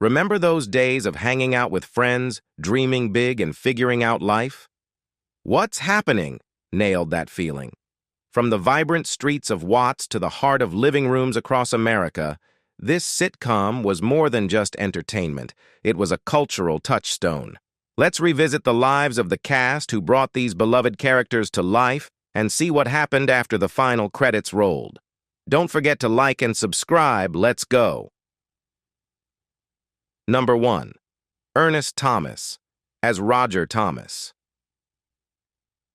Remember those days of hanging out with friends, dreaming big and figuring out life? What's Happening nailed that feeling. From the vibrant streets of Watts to the heart of living rooms across America, this sitcom was more than just entertainment. It was a cultural touchstone. Let's revisit the lives of the cast who brought these beloved characters to life and see what happened after the final credits rolled. Don't forget to like and subscribe. Let's go. Number 1. Ernest Thomas as Roger Thomas.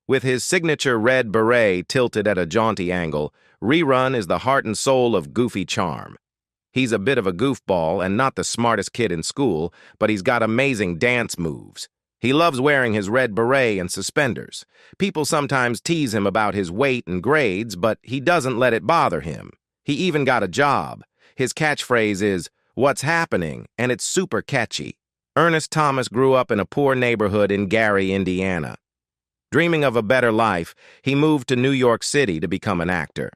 With his signature red beret tilted at a jaunty angle, Rerun is the heart and soul of goofy charm. He's a bit of a goofball and not the smartest kid in school, but he's got amazing dance moves. He loves wearing his red beret and suspenders. People sometimes tease him about his weight and grades, but he doesn't let it bother him. He even got a job. His catchphrase is, "What's happening?" and it's super catchy. Ernest Thomas grew up in a poor neighborhood in Gary, Indiana. Dreaming of a better life, he moved to New York City to become an actor.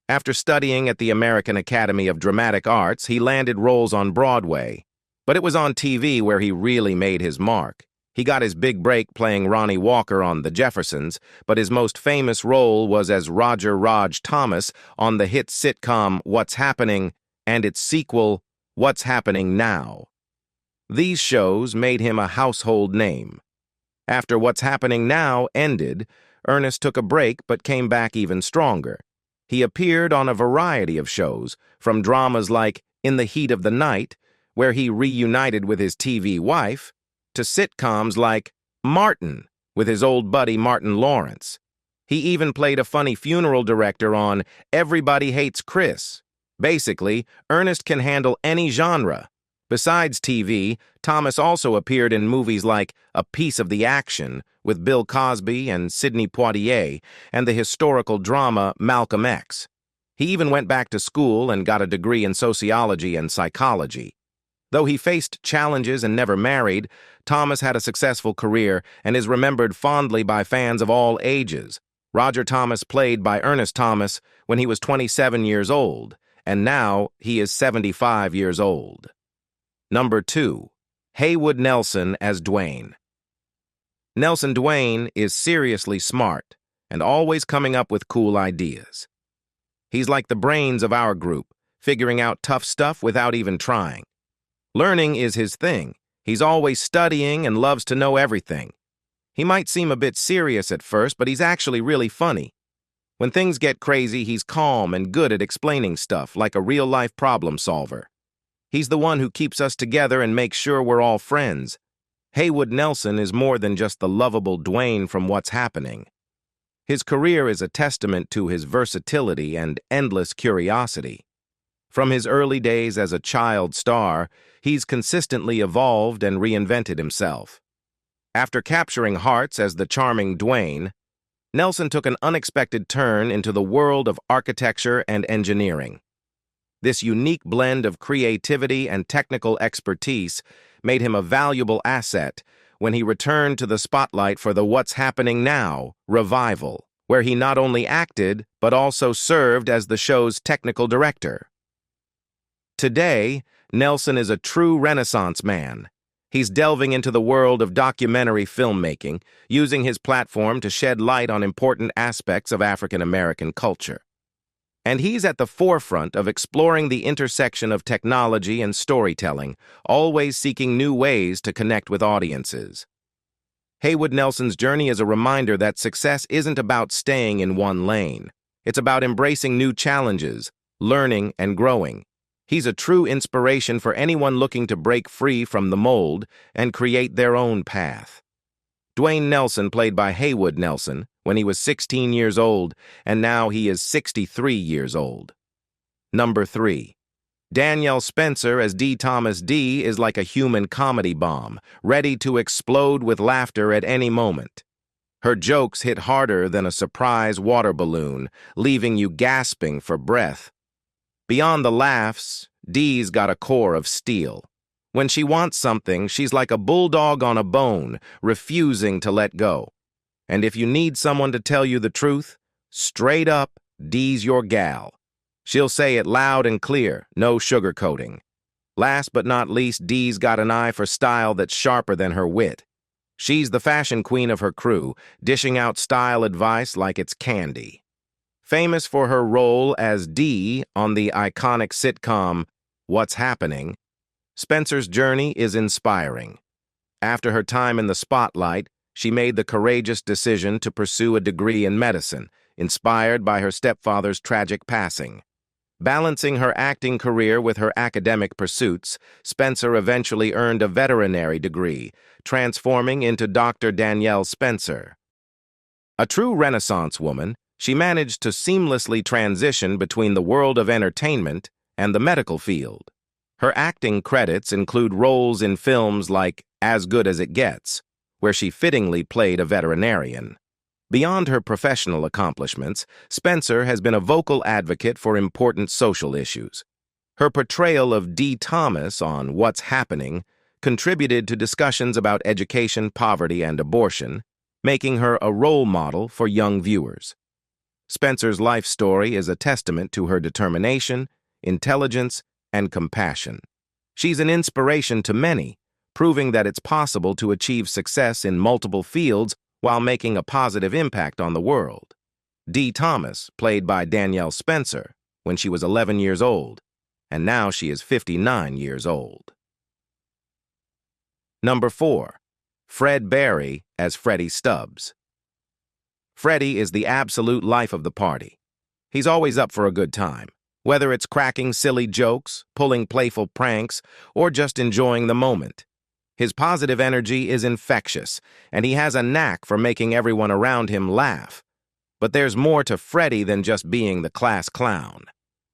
After studying at the American Academy of Dramatic Arts, he landed roles on Broadway. But it was on TV where he really made his mark. He got his big break playing Ronnie Walker on The Jeffersons, but his most famous role was as Roger Raj Thomas on the hit sitcom What's Happening and its sequel, What's Happening Now. These shows made him a household name. After What's Happening Now ended, Ernest took a break but came back even stronger. He appeared on a variety of shows, from dramas like In the Heat of the Night, where he reunited with his TV wife, to sitcoms like Martin, with his old buddy Martin Lawrence. He even played a funny funeral director on Everybody Hates Chris. Basically, Ernest can handle any genre. Besides TV, Thomas also appeared in movies like A Piece of the Action with Bill Cosby and Sidney Poitier and the historical drama Malcolm X. He even went back to school and got a degree in sociology and psychology. Though he faced challenges and never married, Thomas had a successful career and is remembered fondly by fans of all ages. Roger Thomas played by Ernest Thomas when he was 27 years old, and now he is 75 years old. Number 2. Haywood Nelson as Dwayne. Nelson Dwayne is seriously smart and always coming up with cool ideas. He's like the brains of our group, figuring out tough stuff without even trying. Learning is his thing. He's always studying and loves to know everything. He might seem a bit serious at first, but he's actually really funny. When things get crazy, he's calm and good at explaining stuff like a real-life problem solver. He's the one who keeps us together and makes sure we're all friends. Haywood Nelson is more than just the lovable Dwayne from What's Happening. His career is a testament to his versatility and endless curiosity. From his early days as a child star, he's consistently evolved and reinvented himself. After capturing hearts as the charming Dwayne, Nelson took an unexpected turn into the world of architecture and engineering. This unique blend of creativity and technical expertise made him a valuable asset when he returned to the spotlight for the What's Happening Now revival, where he not only acted but also served as the show's technical director. Today, Nelson is a true Renaissance man. He's delving into the world of documentary filmmaking, using his platform to shed light on important aspects of African American culture. And he's at the forefront of exploring the intersection of technology and storytelling, always seeking new ways to connect with audiences. Haywood Nelson's journey is a reminder that success isn't about staying in one lane. It's about embracing new challenges, learning, and growing. He's a true inspiration for anyone looking to break free from the mold and create their own path. Dwayne Nelson played by Haywood Nelson when he was 16 years old, and now he is 63 years old. Number 3. Danielle Spencer as D. Thomas D. is like a human comedy bomb, ready to explode with laughter at any moment. Her jokes hit harder than a surprise water balloon, leaving you gasping for breath. Beyond the laughs, Dee's got a core of steel. When she wants something, she's like a bulldog on a bone, refusing to let go. And if you need someone to tell you the truth, straight up, Dee's your gal. She'll say it loud and clear, no sugarcoating. Last but not least, Dee's got an eye for style that's sharper than her wit. She's the fashion queen of her crew, dishing out style advice like it's candy. Famous for her role as Dee on the iconic sitcom What's Happening, Spencer's journey is inspiring. After her time in the spotlight, she made the courageous decision to pursue a degree in medicine, inspired by her stepfather's tragic passing. Balancing her acting career with her academic pursuits, Spencer eventually earned a veterinary degree, transforming into Dr. Danielle Spencer. A true Renaissance woman, she managed to seamlessly transition between the world of entertainment and the medical field. Her acting credits include roles in films like As Good as It Gets, where she fittingly played a veterinarian. Beyond her professional accomplishments, Spencer has been a vocal advocate for important social issues. Her portrayal of Dee Thomas on What's Happening contributed to discussions about education, poverty, and abortion, making her a role model for young viewers. Spencer's life story is a testament to her determination, intelligence, and compassion. She's an inspiration to many, proving that it's possible to achieve success in multiple fields while making a positive impact on the world. Dee Thomas, played by Danielle Spencer, when she was 11 years old, and now she is 59 years old. Number 4. Fred Barry as Freddie Stubbs. Freddie is the absolute life of the party. He's always up for a good time, whether it's cracking silly jokes, pulling playful pranks, or just enjoying the moment. His positive energy is infectious, and he has a knack for making everyone around him laugh. But there's more to Freddie than just being the class clown.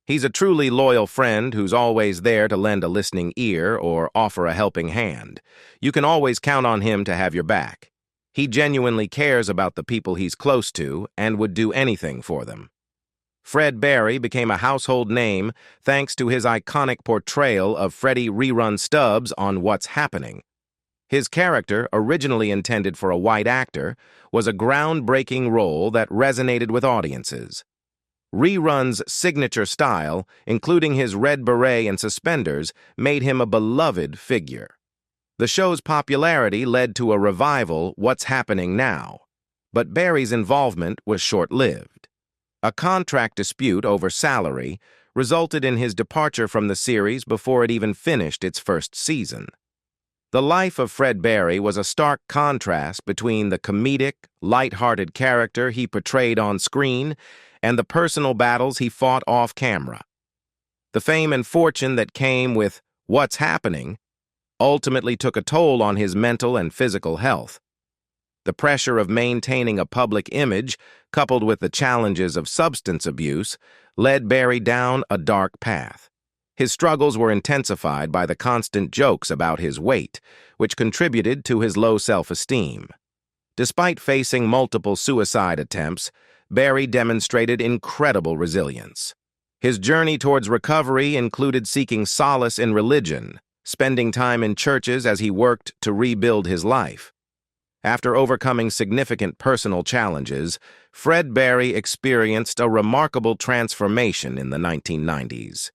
He's a truly loyal friend who's always there to lend a listening ear or offer a helping hand. You can always count on him to have your back. He genuinely cares about the people he's close to and would do anything for them. Fred Barry became a household name thanks to his iconic portrayal of Freddie rerun Stubbs on What's Happening. His character, originally intended for a white actor, was a groundbreaking role that resonated with audiences. Rerun's signature style, including his red beret and suspenders, made him a beloved figure. The show's popularity led to a revival, What's Happening Now, but Barry's involvement was short-lived. A contract dispute over salary resulted in his departure from the series before it even finished its first season. The life of Fred Barry was a stark contrast between the comedic, light-hearted character he portrayed on screen and the personal battles he fought off-camera. The fame and fortune that came with What's Happening ultimately took a toll on his mental and physical health. The pressure of maintaining a public image, coupled with the challenges of substance abuse, led Barry down a dark path. His struggles were intensified by the constant jokes about his weight, which contributed to his low self-esteem. Despite facing multiple suicide attempts, Barry demonstrated incredible resilience. His journey towards recovery included seeking solace in religion, spending time in churches as he worked to rebuild his life. After overcoming significant personal challenges, Fred Barry experienced a remarkable transformation in the 1990s.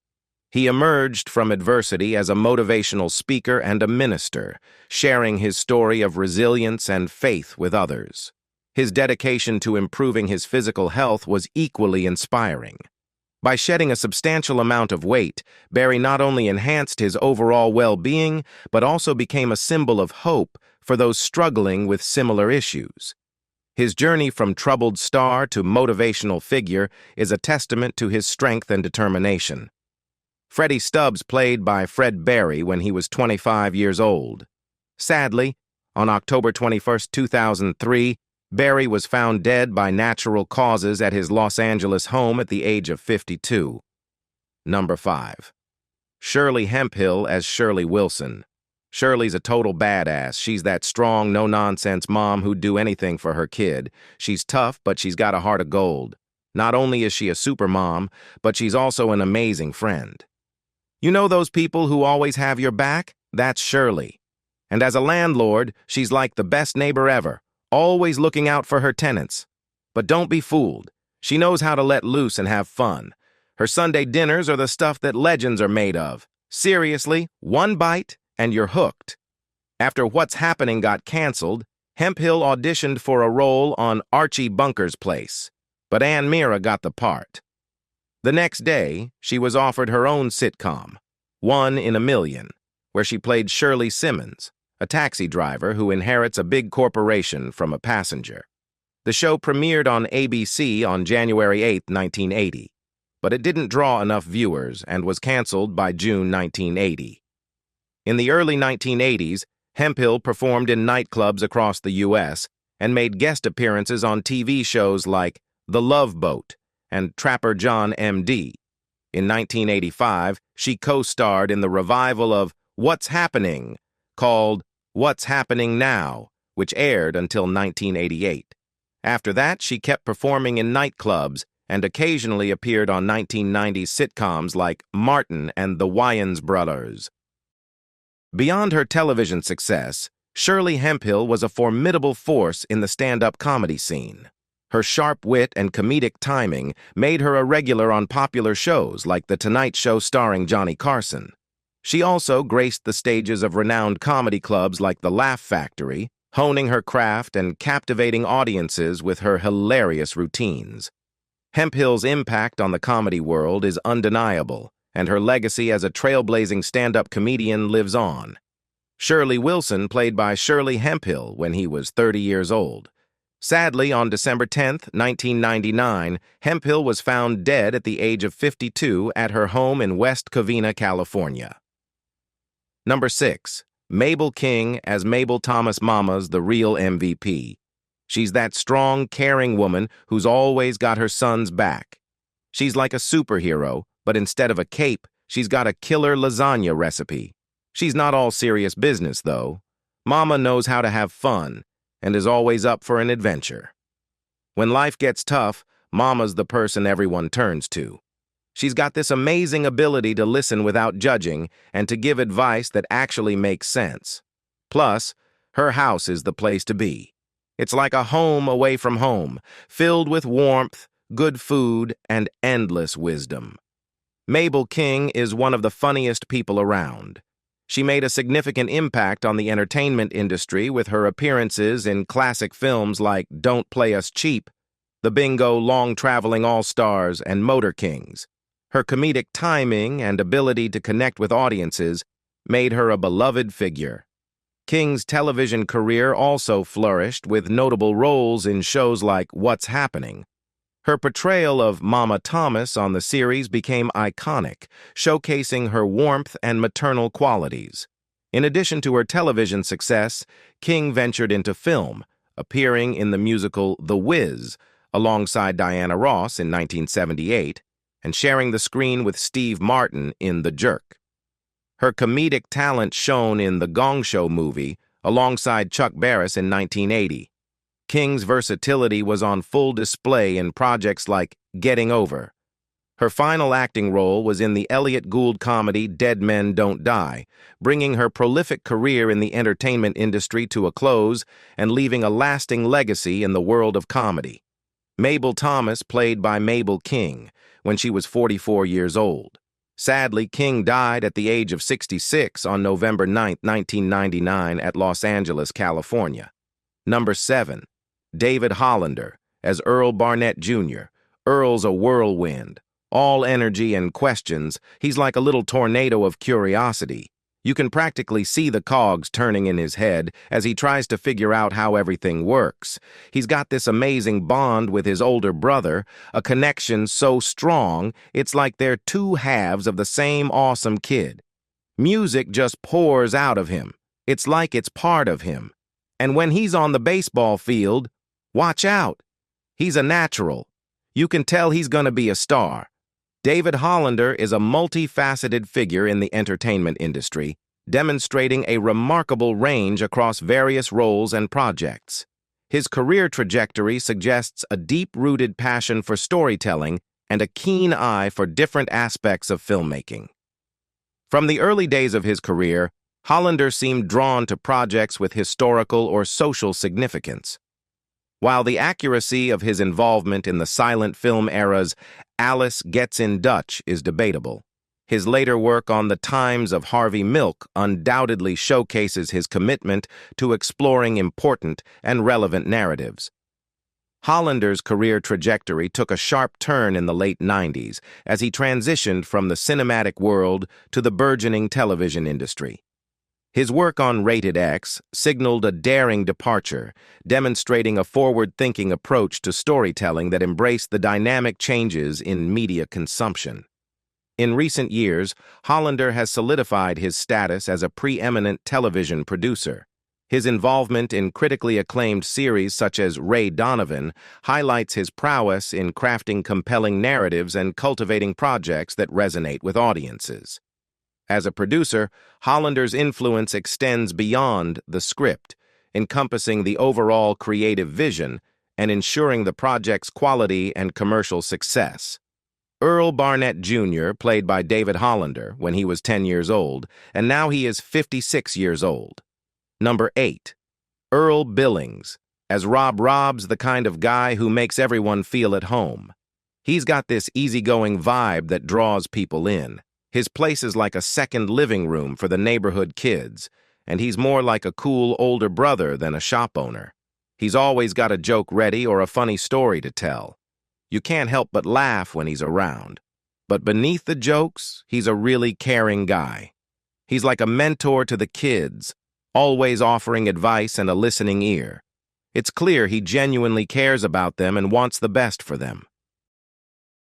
He emerged from adversity as a motivational speaker and a minister, sharing his story of resilience and faith with others. His dedication to improving his physical health was equally inspiring. By shedding a substantial amount of weight, Barry not only enhanced his overall well-being, but also became a symbol of hope for those struggling with similar issues. His journey from troubled star to motivational figure is a testament to his strength and determination. Freddie Stubbs played by Fred Barry when he was 25 years old. Sadly, on October 21, 2003, Barry was found dead by natural causes at his Los Angeles home at the age of 52. Number 5. Shirley Hemphill as Shirley Wilson. Shirley's a total badass. She's that strong, no-nonsense mom who'd do anything for her kid. She's tough, but she's got a heart of gold. Not only is she a super mom, but she's also an amazing friend. You know those people who always have your back? That's Shirley. And as a landlord, she's like the best neighbor ever, always looking out for her tenants. But don't be fooled. She knows how to let loose and have fun. Her Sunday dinners are the stuff that legends are made of. Seriously, one bite and you're hooked. After What's Happening got canceled, Hemphill auditioned for a role on Archie Bunker's Place, but Ann Mira got the part. The next day, she was offered her own sitcom, One in a Million, where she played Shirley Simmons, a taxi driver who inherits a big corporation from a passenger. The show premiered on ABC on January 8, 1980, but it didn't draw enough viewers and was canceled by June 1980. In the early 1980s, Hemphill performed in nightclubs across the U.S. and made guest appearances on TV shows like The Love Boat and Trapper John M.D. In 1985, she co-starred in the revival of What's Happening, called What's Happening Now, which aired until 1988. After that, she kept performing in nightclubs and occasionally appeared on 1990s sitcoms like Martin and the Wayans Brothers. Beyond her television success, Shirley Hemphill was a formidable force in the stand-up comedy scene. Her sharp wit and comedic timing made her a regular on popular shows like The Tonight Show starring Johnny Carson. She also graced the stages of renowned comedy clubs like The Laugh Factory, honing her craft and captivating audiences with her hilarious routines. Hemphill's impact on the comedy world is undeniable, and her legacy as a trailblazing stand-up comedian lives on. Shirley Wilson played by Shirley Hemphill when he was 30 years old. Sadly, on December 10, 1999, Hemphill was found dead at the age of 52 at her home in West Covina, California. Number 6. Mabel King as Mabel Thomas Mama's the real MVP. She's that strong, caring woman who's always got her son's back. She's like a superhero, but instead of a cape, she's got a killer lasagna recipe. She's not all serious business, though. Mama knows how to have fun and is always up for an adventure. When life gets tough, Mama's the person everyone turns to. She's got this amazing ability to listen without judging and to give advice that actually makes sense. Plus, her house is the place to be. It's like a home away from home, filled with warmth, good food, and endless wisdom. Mabel King is one of the funniest people around. She made a significant impact on the entertainment industry with her appearances in classic films like Don't Play Us Cheap, The Bingo Long-Traveling All-Stars, and Motor Kings. Her comedic timing and ability to connect with audiences made her a beloved figure. King's television career also flourished with notable roles in shows like What's Happening. Her portrayal of Mama Thomas on the series became iconic, showcasing her warmth and maternal qualities. In addition to her television success, King ventured into film, appearing in the musical The Wiz alongside Diana Ross in 1978 and sharing the screen with Steve Martin in The Jerk. Her comedic talent shone in The Gong Show movie alongside Chuck Barris in 1980. King's versatility was on full display in projects like Getting Over. Her final acting role was in the Elliott Gould comedy Dead Men Don't Die, bringing her prolific career in the entertainment industry to a close and leaving a lasting legacy in the world of comedy. Mabel Thomas played by Mabel King when she was 44 years old. Sadly, King died at the age of 66 on November 9, 1999 at Los Angeles, California. Number 7. David Hollander as Earl Barnett Jr. Earl's a whirlwind. All energy and questions, he's like a little tornado of curiosity. You can practically see the cogs turning in his head as he tries to figure out how everything works. He's got this amazing bond with his older brother, a connection so strong, it's like they're two halves of the same awesome kid. Music just pours out of him. It's like it's part of him. And when he's on the baseball field, watch out. He's a natural. You can tell he's gonna be a star. David Hollander is a multifaceted figure in the entertainment industry, demonstrating a remarkable range across various roles and projects. His career trajectory suggests a deep-rooted passion for storytelling and a keen eye for different aspects of filmmaking. From the early days of his career, Hollander seemed drawn to projects with historical or social significance. While the accuracy of his involvement in the silent film era's Alice Gets in Dutch is debatable, His later work on The Times of Harvey Milk undoubtedly showcases his commitment to exploring important and relevant narratives. Hollander's career trajectory took a sharp turn in the late 90s as he transitioned from the cinematic world to the burgeoning television industry. His work on Rated X signaled a daring departure, demonstrating a forward-thinking approach to storytelling that embraced the dynamic changes in media consumption. In recent years, Hollander has solidified his status as a preeminent television producer. His involvement in critically acclaimed series such as Ray Donovan highlights his prowess in crafting compelling narratives and cultivating projects that resonate with audiences. As a producer, Hollander's influence extends beyond the script, encompassing the overall creative vision and ensuring the project's quality and commercial success. Earl Barnett Jr. played by David Hollander when he was 10 years old, and now he is 56 years old. Number 8. Earl Billings, as Rob's the kind of guy who makes everyone feel at home. He's got this easygoing vibe that draws people in. His place is like a second living room for the neighborhood kids, and he's more like a cool older brother than a shop owner. He's always got a joke ready or a funny story to tell. You can't help but laugh when he's around. But beneath the jokes, he's a really caring guy. He's like a mentor to the kids, always offering advice and a listening ear. It's clear he genuinely cares about them and wants the best for them.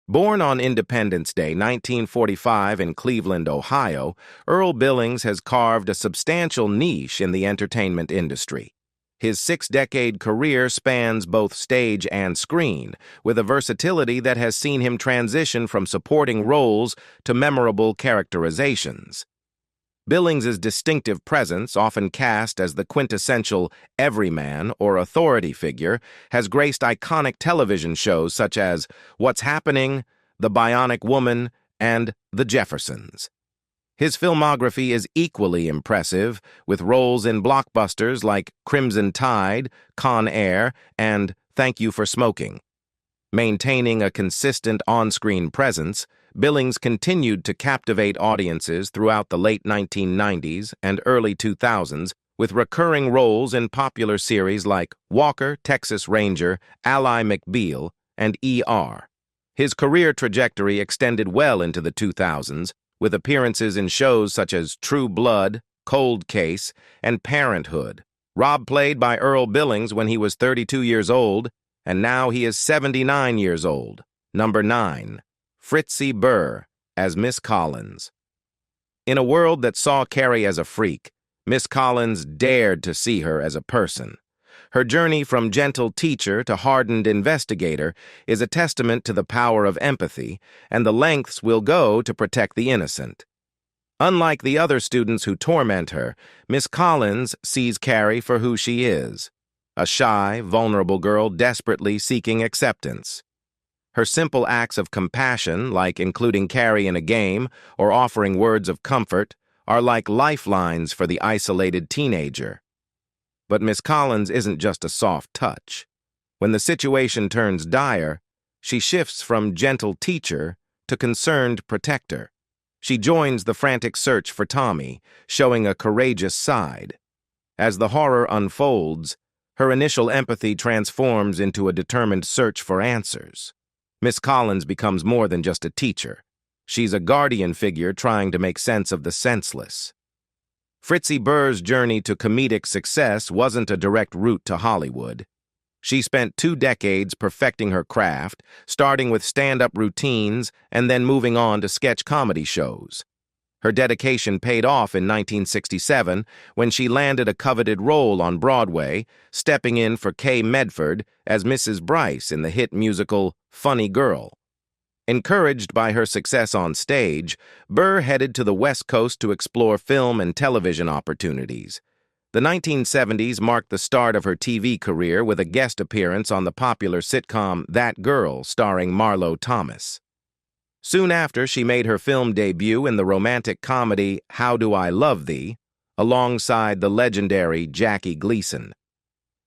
Born on Independence Day 1945 in Cleveland, Ohio, Earl Billings has carved a substantial niche in the entertainment industry. His 6-decade career spans both stage and screen, with a versatility that has seen him transition from supporting roles to memorable characterizations. Billings' distinctive presence, often cast as the quintessential everyman or authority figure, has graced iconic television shows such as What's Happening?, The Bionic Woman, and The Jeffersons. His filmography is equally impressive, with roles in blockbusters like Crimson Tide, Con Air, and Thank You for Smoking. Maintaining a consistent on-screen presence, Billings continued to captivate audiences throughout the late 1990s and early 2000s with recurring roles in popular series like Walker, Texas Ranger, Ally McBeal, and ER. His career trajectory extended well into the 2000s, with appearances in shows such as True Blood, Cold Case, and Parenthood. Rob played by Earl Billings when he was 32 years old, and now he is 79 years old. Number 9. Fritzy Burr, as Miss Collins. In a world that saw Carrie as a freak, Miss Collins dared to see her as a person. Her journey from gentle teacher to hardened investigator is a testament to the power of empathy and the lengths we'll go to protect the innocent. Unlike the other students who torment her, Miss Collins sees Carrie for who she is, a shy, vulnerable girl desperately seeking acceptance. Her simple acts of compassion, like including Carrie in a game or offering words of comfort, are like lifelines for the isolated teenager. But Miss Collins isn't just a soft touch. When the situation turns dire, she shifts from gentle teacher to concerned protector. She joins the frantic search for Tommy, showing a courageous side. As the horror unfolds, her initial empathy transforms into a determined search for answers. Miss Collins becomes more than just a teacher. She's a guardian figure trying to make sense of the senseless. Fritzy Burr's journey to comedic success wasn't a direct route to Hollywood. She spent 2 decades perfecting her craft, starting with stand-up routines and then moving on to sketch comedy shows. Her dedication paid off in 1967 when she landed a coveted role on Broadway, stepping in for Kay Medford as Mrs. Bryce in the hit musical Funny Girl. Encouraged by her success on stage, Burr headed to the West Coast to explore film and television opportunities. The 1970s marked the start of her TV career with a guest appearance on the popular sitcom That Girl, starring Marlo Thomas. Soon after, she made her film debut in the romantic comedy How Do I Love Thee, alongside the legendary Jackie Gleason.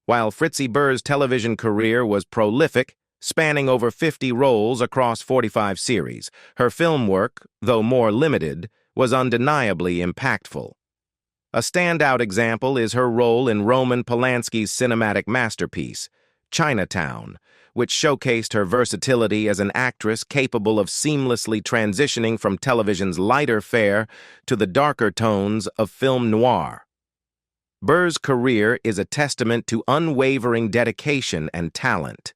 While Fritzy Burr's television career was prolific, spanning over 50 roles across 45 series. Her film work, though more limited, was undeniably impactful. A standout example is her role in Roman Polanski's cinematic masterpiece, Chinatown, which showcased her versatility as an actress capable of seamlessly transitioning from television's lighter fare to the darker tones of film noir. Burr's career is a testament to unwavering dedication and talent.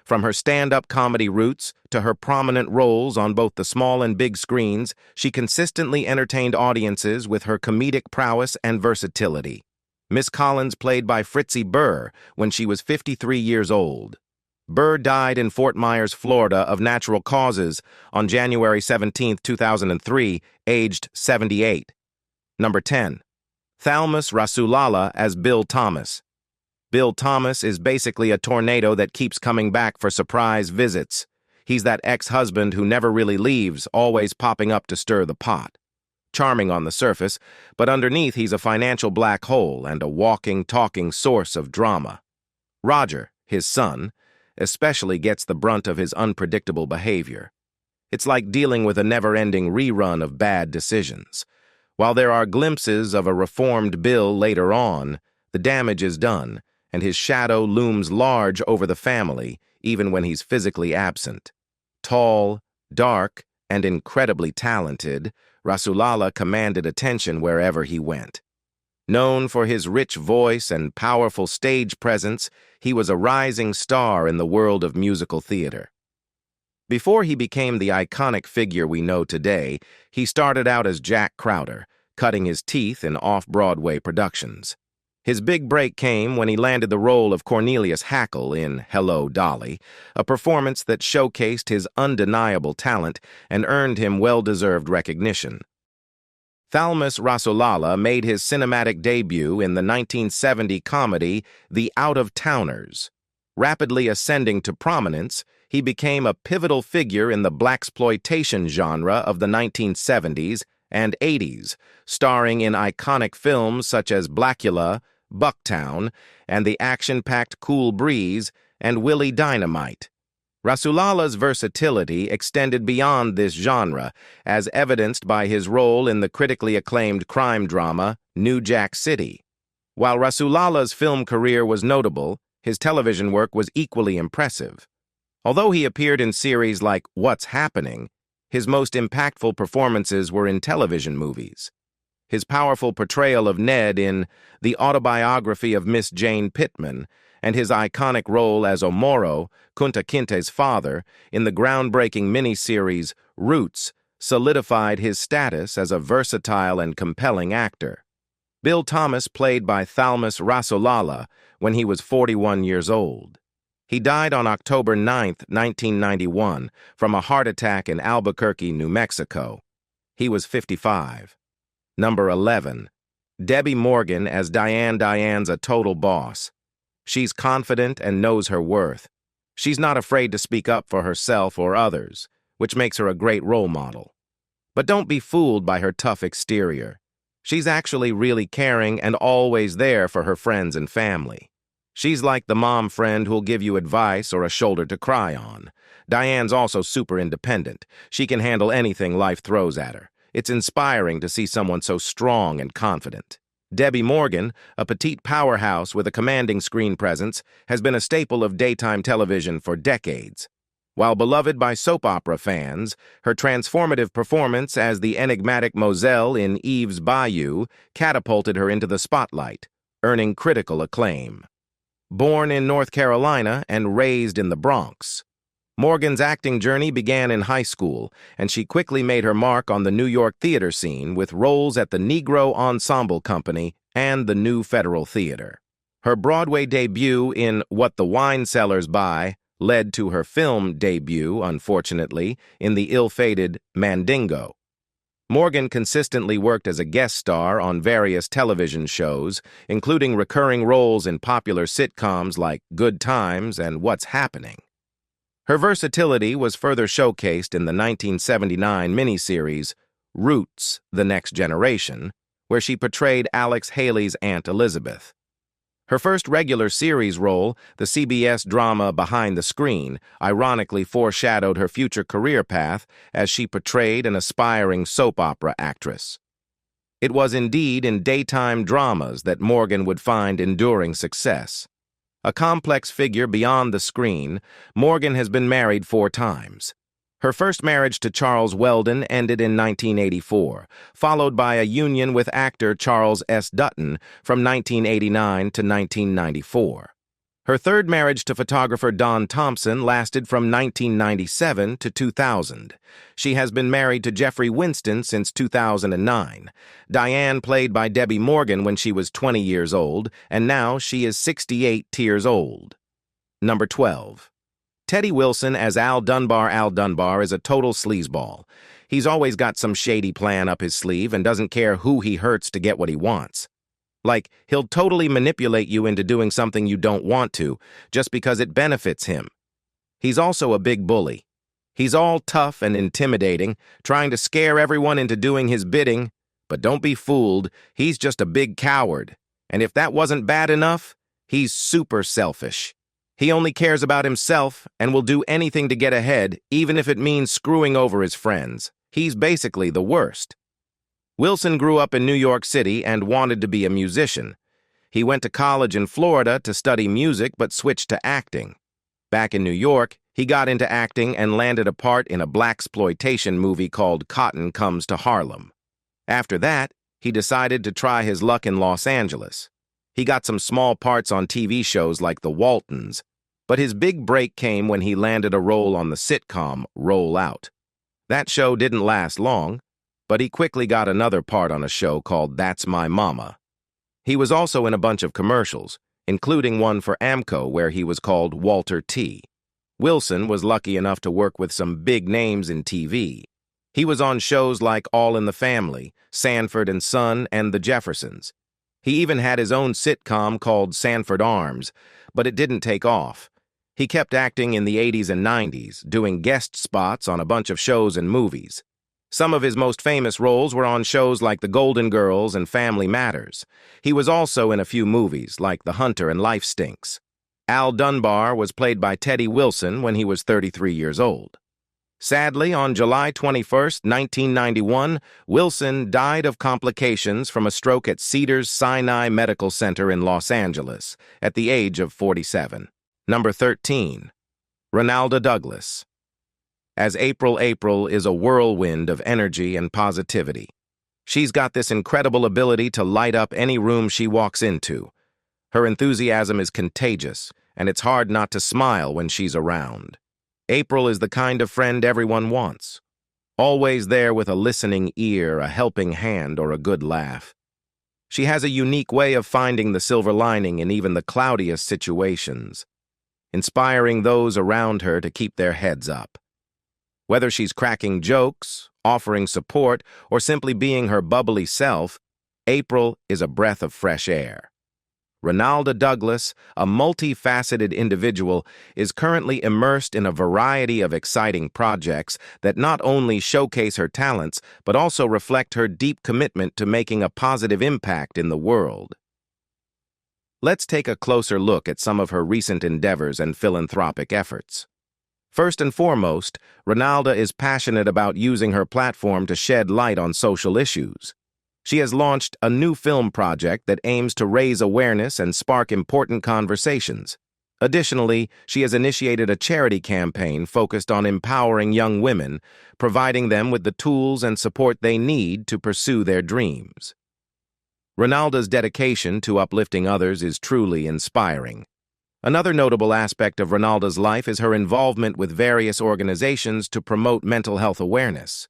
From her stand-up comedy roots to her prominent roles on both the small and big screens, she consistently entertained audiences with her comedic prowess and versatility. Miss Collins played by Fritzy Burr when she was 53 years old. Burr died in Fort Myers, Florida, of natural causes on January 17, 2003, aged 78. Number 10. Thalmus Rasulala as Bill Thomas. Bill Thomas is basically a tornado that keeps coming back for surprise visits. He's that ex-husband who never really leaves, always popping up to stir the pot. Charming on the surface, but underneath he's a financial black hole and a walking, talking source of drama. Roger, his son, especially gets the brunt of his unpredictable behavior. It's like dealing with a never-ending rerun of bad decisions. While there are glimpses of a reformed Bill later on, the damage is done, and his shadow looms large over the family, even when he's physically absent. Tall, dark, and incredibly talented, Rasulala commanded attention wherever he went. Known for his rich voice and powerful stage presence, he was a rising star in the world of musical theater. Before he became the iconic figure we know today, he started out as Jack Crowder, cutting his teeth in off-Broadway productions. His big break came when he landed the role of Cornelius Hackle in Hello, Dolly, a performance that showcased his undeniable talent and earned him well-deserved recognition. Thalmus Rasulala made his cinematic debut in the 1970 comedy The Out-of-Towners. Rapidly ascending to prominence, he became a pivotal figure in the blaxploitation genre of the 1970s and 80s, starring in iconic films such as Blackula, Bucktown, and the action-packed Cool Breeze and Willie Dynamite. Rasulala's versatility extended beyond this genre, as evidenced by his role in the critically acclaimed crime drama New Jack City. While Rasulala's film career was notable, his television work was equally impressive. Although he appeared in series like What's Happening, his most impactful performances were in television movies. His powerful portrayal of Ned in The Autobiography of Miss Jane Pittman and his iconic role as Omoro, Kunta Kinte's father, in the groundbreaking miniseries Roots solidified his status as a versatile and compelling actor. Bill Thomas played by Thalmus Rasulala when he was 41 years old. He died on October 9, 1991, from a heart attack in Albuquerque, New Mexico. He was 55. Number 11. Debbie Morgan as Diane. Diane's a total boss. She's confident and knows her worth. She's not afraid to speak up for herself or others, which makes her a great role model. But don't be fooled by her tough exterior. She's actually really caring and always there for her friends and family. She's like the mom friend who'll give you advice or a shoulder to cry on. Diane's also super independent. She can handle anything life throws at her. It's inspiring to see someone so strong and confident. Debbie Morgan, a petite powerhouse with a commanding screen presence, has been a staple of daytime television for decades. While beloved by soap opera fans, her transformative performance as the enigmatic Moselle in Eve's Bayou catapulted her into the spotlight, earning critical acclaim. Born in North Carolina and raised in the Bronx, Morgan's acting journey began in high school, and she quickly made her mark on the New York theater scene with roles at the Negro Ensemble Company and the New Federal Theater. Her Broadway debut in What the Wine Cellars Buy led to her film debut, unfortunately, in the ill-fated Mandingo. Morgan consistently worked as a guest star on various television shows, including recurring roles in popular sitcoms like Good Times and What's Happening. Her versatility was further showcased in the 1979 miniseries Roots: The Next Generation, where she portrayed Alex Haley's Aunt Elizabeth. Her first regular series role, the CBS drama Behind the Screen, ironically foreshadowed her future career path as she portrayed an aspiring soap opera actress. It was indeed in daytime dramas that Morgan would find enduring success. A complex figure beyond the screen, Morgan has been married 4 times. Her first marriage to Charles Weldon ended in 1984, followed by a union with actor Charles S. Dutton from 1989 to 1994. Her third marriage to photographer Don Thompson lasted from 1997 to 2000. She has been married to Jeffrey Winston since 2009. Diane played by Debbie Morgan when she was 20 years old, and now she is 68 years old. Number 12. Teddy Wilson as Al Dunbar. Al Dunbar is a total sleazeball. He's always got some shady plan up his sleeve and doesn't care who he hurts to get what he wants. Like, he'll totally manipulate you into doing something you don't want to, just because it benefits him. He's also a big bully. He's all tough and intimidating, trying to scare everyone into doing his bidding, but don't be fooled, he's just a big coward. And if that wasn't bad enough, he's super selfish. He only cares about himself and will do anything to get ahead, even if it means screwing over his friends. He's basically the worst. Wilson grew up in New York City and wanted to be a musician. He went to college in Florida to study music but switched to acting. Back in New York, he got into acting and landed a part in a blaxploitation movie called Cotton Comes to Harlem. After that, he decided to try his luck in Los Angeles. He got some small parts on TV shows like The Waltons, but his big break came when he landed a role on the sitcom Roll Out. That show didn't last long, but he quickly got another part on a show called That's My Mama. He was also in a bunch of commercials, including one for Amco where he was called Walter T. Wilson was lucky enough to work with some big names in TV. He was on shows like All in the Family, Sanford and Son, and The Jeffersons. He even had his own sitcom called Sanford Arms, but it didn't take off. He kept acting in the 80s and 90s, doing guest spots on a bunch of shows and movies. Some of his most famous roles were on shows like The Golden Girls and Family Matters. He was also in a few movies like The Hunter and Life Stinks. Al Dunbar was played by Teddy Wilson when he was 33 years old. Sadly, on July 21, 1991, Wilson died of complications from a stroke at Cedars-Sinai Medical Center in Los Angeles at the age of 47. Number 13. Ronda Douglas. As April is a whirlwind of energy and positivity. She's got this incredible ability to light up any room she walks into. Her enthusiasm is contagious, and it's hard not to smile when she's around. April is the kind of friend everyone wants. Always there with a listening ear, a helping hand, or a good laugh. She has a unique way of finding the silver lining in even the cloudiest situations, inspiring those around her to keep their heads up. Whether she's cracking jokes, offering support, or simply being her bubbly self, April is a breath of fresh air. Ronda Douglas, a multifaceted individual, is currently immersed in a variety of exciting projects that not only showcase her talents, but also reflect her deep commitment to making a positive impact in the world. Let's take a closer look at some of her recent endeavors and philanthropic efforts. First and foremost, Ronda is passionate about using her platform to shed light on social issues. She has launched a new film project that aims to raise awareness and spark important conversations. Additionally, she has initiated a charity campaign focused on empowering young women, providing them with the tools and support they need to pursue their dreams. Ronalda's dedication to uplifting others is truly inspiring. Another notable aspect of Ronalda's life is her involvement with various organizations to promote mental health awareness.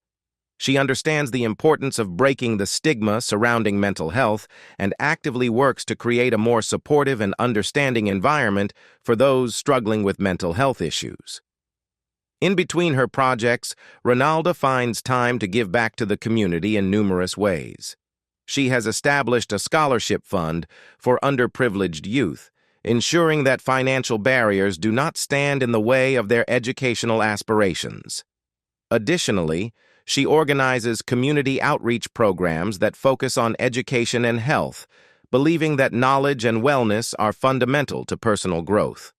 She understands the importance of breaking the stigma surrounding mental health and actively works to create a more supportive and understanding environment for those struggling with mental health issues. In between her projects, Ronda finds time to give back to the community in numerous ways. She has established a scholarship fund for underprivileged youth, ensuring that financial barriers do not stand in the way of their educational aspirations. Additionally, she organizes community outreach programs that focus on education and health, believing that knowledge and wellness are fundamental to personal growth.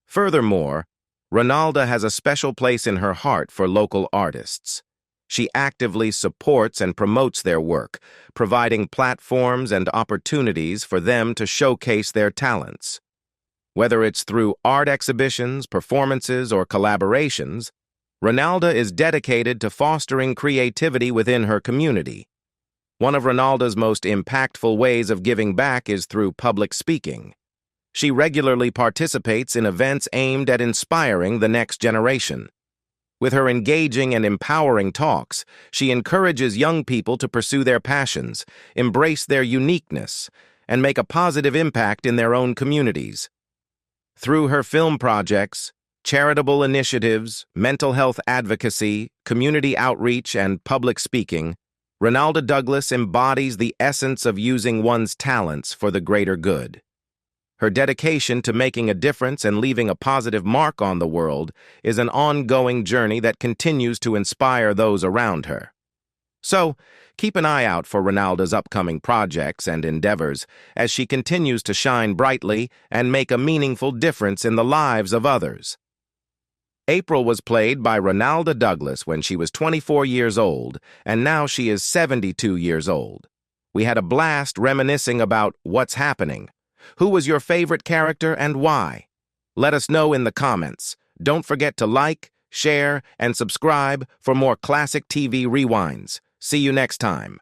Furthermore, Ronalda has a special place in her heart for local artists. She actively supports and promotes their work, providing platforms and opportunities for them to showcase their talents. Whether it's through art exhibitions, performances, or collaborations, Ronalda is dedicated to fostering creativity within her community. One of Ronalda's most impactful ways of giving back is through public speaking. She regularly participates in events aimed at inspiring the next generation. With her engaging and empowering talks, she encourages young people to pursue their passions, embrace their uniqueness, and make a positive impact in their own communities. Through her film projects, charitable initiatives, mental health advocacy, community outreach, and public speaking, Ronda Douglas embodies the essence of using one's talents for the greater good. Her dedication to making a difference and leaving a positive mark on the world is an ongoing journey that continues to inspire those around her. So, keep an eye out for Ronalda's upcoming projects and endeavors as she continues to shine brightly and make a meaningful difference in the lives of others. April was played by Ronda Douglas when she was 24 years old, and now she is 72 years old. We had a blast reminiscing about what's happening. Who was your favorite character and why? Let us know in the comments. Don't forget to like, share, and subscribe for more classic TV rewinds. See you next time.